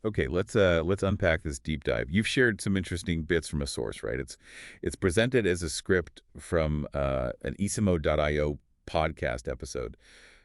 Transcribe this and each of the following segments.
Okay, let's unpack this deep dive. You've shared some interesting bits from a source, right? It's presented as a script from an eSIMO.io podcast episode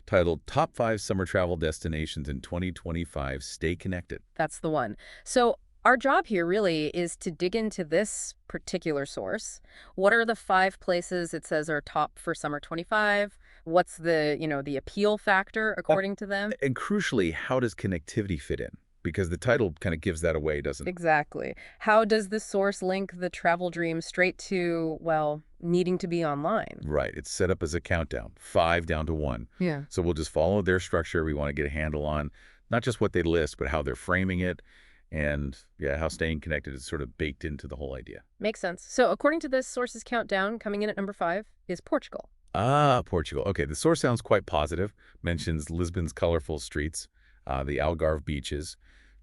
titled "Top 5 Summer Travel Destinations in 2025. Stay Connected." That's the one. So our job here really is to dig into this particular source. What are the 5 places it says are top for summer 25? What's the appeal factor Uh, according to them? and crucially, how does connectivity fit in? Because the title kind of gives that away, doesn't it? Exactly. How does the source link the travel dream straight to, well, needing to be online? Right. It's set up as a countdown, 5 down to 1. Yeah. So we'll just follow their structure. We want to get a handle on not just what they list, but how they're framing it and, yeah, how staying connected is sort of baked into the whole idea. Makes sense. So according to this source's countdown, coming in at number 5 is Portugal. Ah, Portugal. Okay, the source sounds quite positive. Mentions Lisbon's colorful streets, the Algarve beaches,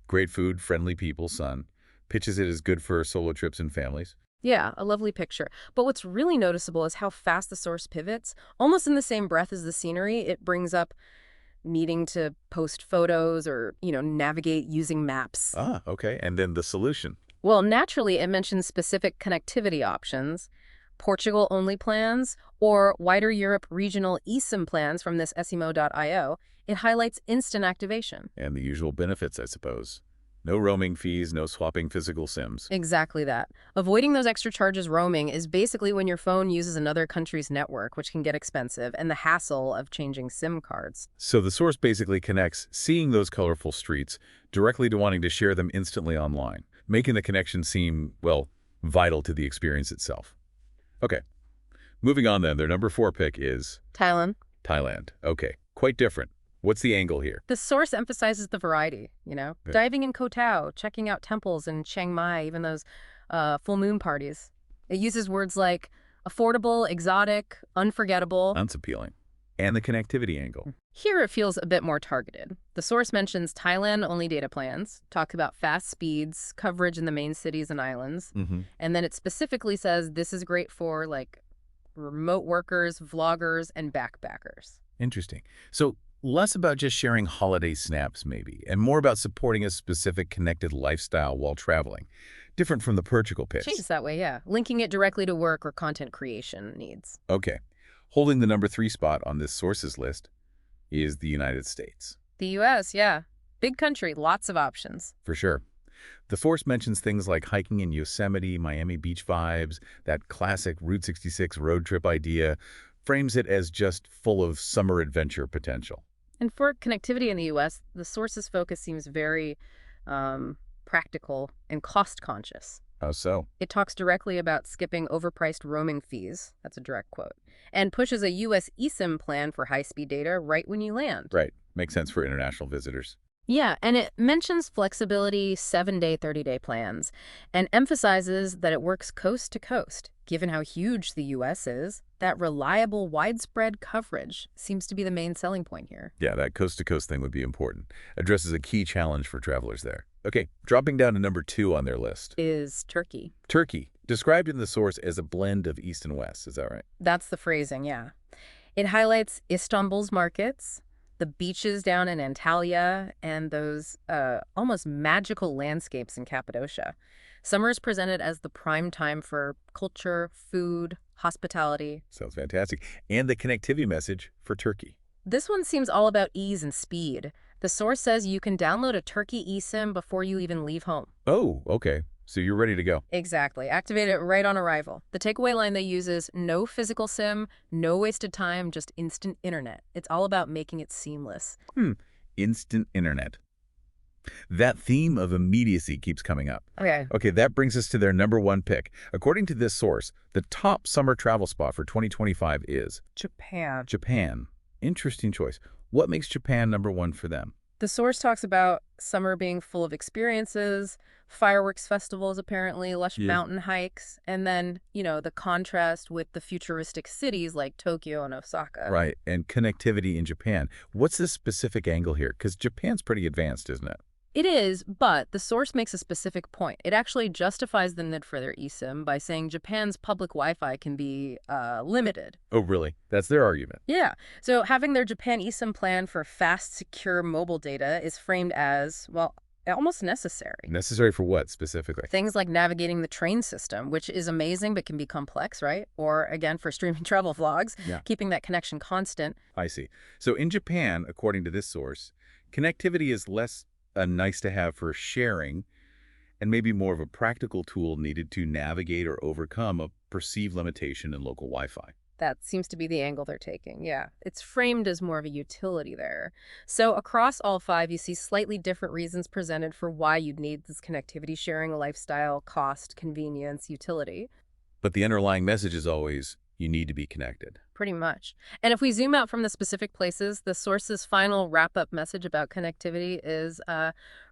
great food, friendly people, sun. Pitches it as good for solo trips and families. Yeah, a lovely picture. But what's really noticeable is how fast the source pivots. Almost in the same breath as the scenery, it brings up needing to post photos or, navigate using maps. Ah, okay. And then the solution. Well, naturally, it mentions specific connectivity options, Portugal-only plans, or wider Europe regional eSIM plans from this eSIMO.io. It highlights instant activation. And the usual benefits, I suppose. No roaming fees, no swapping physical SIMs. Exactly that. Avoiding those extra charges roaming is basically when your phone uses another country's network, which can get expensive, and the hassle of changing SIM cards. So the source basically connects seeing those colorful streets directly to wanting to share them instantly online, making the connection seem, well, vital to the experience itself. Okay, moving on then, their number 4 pick is Thailand. Thailand. Okay, quite different. What's the angle here? The source emphasizes the variety. Okay. Diving in Koh Tao, checking out temples in Chiang Mai, even those full moon parties. It uses words like affordable, exotic, unforgettable. That's appealing. And the connectivity angle. Here it feels a bit more targeted. The source mentions Thailand-only data plans, talks about fast speeds, coverage in the main cities and islands, and then it specifically says this is great for, like, remote workers, vloggers, and backpackers. Interesting. So less about just sharing holiday snaps, maybe, and more about supporting a specific connected lifestyle while traveling. Different from the Portugal pitch. Changes that way, yeah. Linking it directly to work or content creation needs. Okay. Holding the number 3 spot on this sources list is the United States. The U.S., yeah. Big country, lots of options. For sure. The source mentions things like hiking in Yosemite, Miami Beach vibes, that classic Route 66 road trip idea, frames it as just full of summer adventure potential. And for connectivity in the U.S., the source's focus seems very practical and cost-conscious. How so? It talks directly about skipping overpriced roaming fees, that's a direct quote, and pushes a U.S. eSIM plan for high-speed data right when you land. Right. Makes sense for international visitors. Yeah, and it mentions flexibility, 7-day, 30-day plans, and emphasizes that it works coast to coast. Given how huge the U.S. is, that reliable, widespread coverage seems to be the main selling point here. Yeah, that coast-to-coast thing would be important. Addresses a key challenge for travelers there. Okay, dropping down to number 2 on their list. Is Turkey. Turkey, described in the source as a blend of East and West. Is that right? That's the phrasing, yeah. It highlights Istanbul's markets, the beaches down in Antalya, and those almost magical landscapes in Cappadocia. Summer is presented as the prime time for culture, food, hospitality. Sounds fantastic. And the connectivity message for Turkey. This one seems all about ease and speed. The source says you can download a Turkey eSIM before you even leave home. Oh, okay. So you're ready to go. Exactly. Activate it right on arrival. The takeaway line they use is no physical SIM, no wasted time, just instant internet. It's all about making it seamless. Instant internet. That theme of immediacy keeps coming up. Okay. Okay, that brings us to their number 1 pick. According to this source, the top summer travel spot for 2025 is Japan. Japan. Interesting choice. What makes Japan number 1 for them? The source talks about summer being full of experiences, fireworks festivals apparently, lush mountain hikes, and then, the contrast with the futuristic cities like Tokyo and Osaka. Right, and connectivity in Japan. What's the specific angle here? Because Japan's pretty advanced, isn't it? It is, but the source makes a specific point. It actually justifies the need for their eSIM by saying Japan's public Wi-Fi can be limited. Oh, really? That's their argument. Yeah. So having their Japan eSIM plan for fast, secure mobile data is framed as, well, almost necessary. Necessary for what specifically? Things like navigating the train system, which is amazing but can be complex, right? Or again, for streaming travel vlogs, Yeah. keeping that connection constant. I see. So in Japan, according to this source, connectivity is less a nice to have for sharing and maybe more of a practical tool needed to navigate or overcome a perceived limitation in local Wi-Fi. That seems to be the angle they're taking. Yeah. It's framed as more of a utility there. So across all five, you see slightly different reasons presented for why you'd need this connectivity sharing, lifestyle, cost, convenience, utility. But the underlying message is always, you need to be connected. Pretty much. And if we zoom out from the specific places, the source's final wrap-up message about connectivity is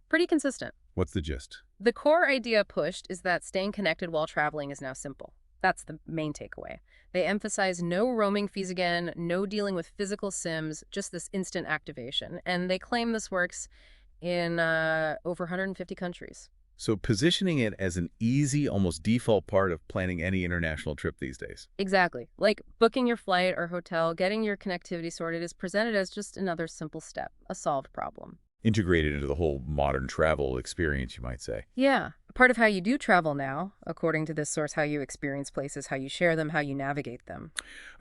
pretty consistent. What's the gist? The core idea pushed is that staying connected while traveling is now simple. That's the main takeaway. They emphasize no roaming fees again, no dealing with physical SIMs, just this instant activation. And they claim this works in over 150 countries. So positioning it as an easy, almost default part of planning any international trip these days. Exactly. Like booking your flight or hotel, getting your connectivity sorted is presented as just another simple step, a solved problem. Integrated into the whole modern travel experience, you might say. Yeah. Part of how you do travel now, according to this source, how you experience places, how you share them, how you navigate them.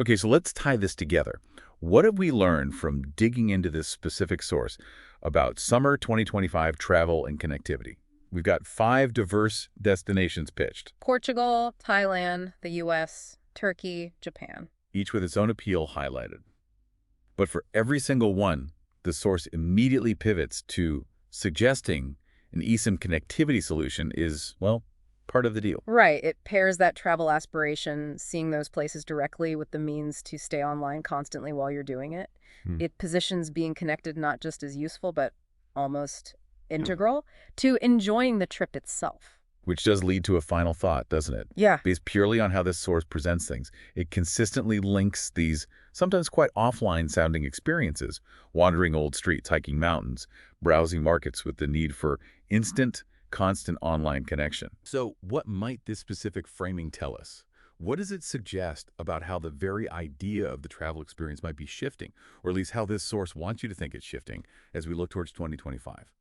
Okay, so let's tie this together. What have we learned from digging into this specific source about summer 2025 travel and connectivity? We've got 5 diverse destinations pitched, Portugal, Thailand, the US, Turkey, Japan. each with its own appeal highlighted. But for every single one, the source immediately pivots to suggesting an eSIM connectivity solution is, well, part of the deal. Right. It pairs that travel aspiration, seeing those places directly, with the means to stay online constantly while you're doing it. It positions being connected not just as useful, but almost integral to enjoying the trip itself. Which does lead to a final thought, doesn't it? Yeah. Based purely on how this source presents things, it consistently links these sometimes quite offline-sounding experiences, wandering old streets, hiking mountains, browsing markets with the need for instant, constant online connection. So what might this specific framing tell us? What does it suggest about how the very idea of the travel experience might be shifting, or at least how this source wants you to think it's shifting as we look towards 2025?